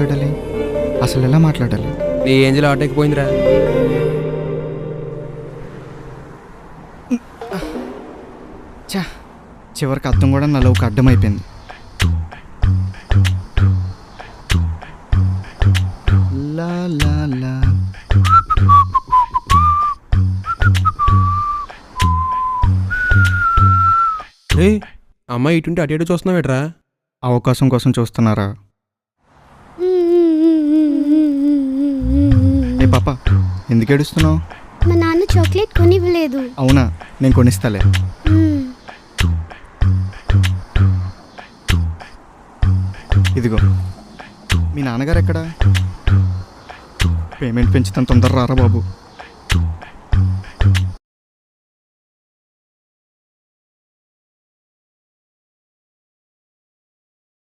మాట్లాడాలి? అసలు ఎలా మాట్లాడాలి? నీ ఏంజిల్ ఆటో ఎక్కిపోయిందిరా. చా, చివరికి అర్థం కూడా నా లవ్కి అడ్డమైపోయింది. లా లా లా. అమ్మాయి ఇటుంటే అటు ఇటు చూస్తున్నావేట్రా? అవకాశం కోసం చూస్తున్నారా? ఏ పాప, ఎందుకు ఏడుస్తున్నావు? మా నాన్న చాక్లెట్ కొనివ్వలేదు. అవునా, నేను కొనిస్తాలే. ఇదిగో. మీ నాన్నగారు ఎక్కడా? పేమెంట్ పెంచుతాను, తొందర రారా బాబు.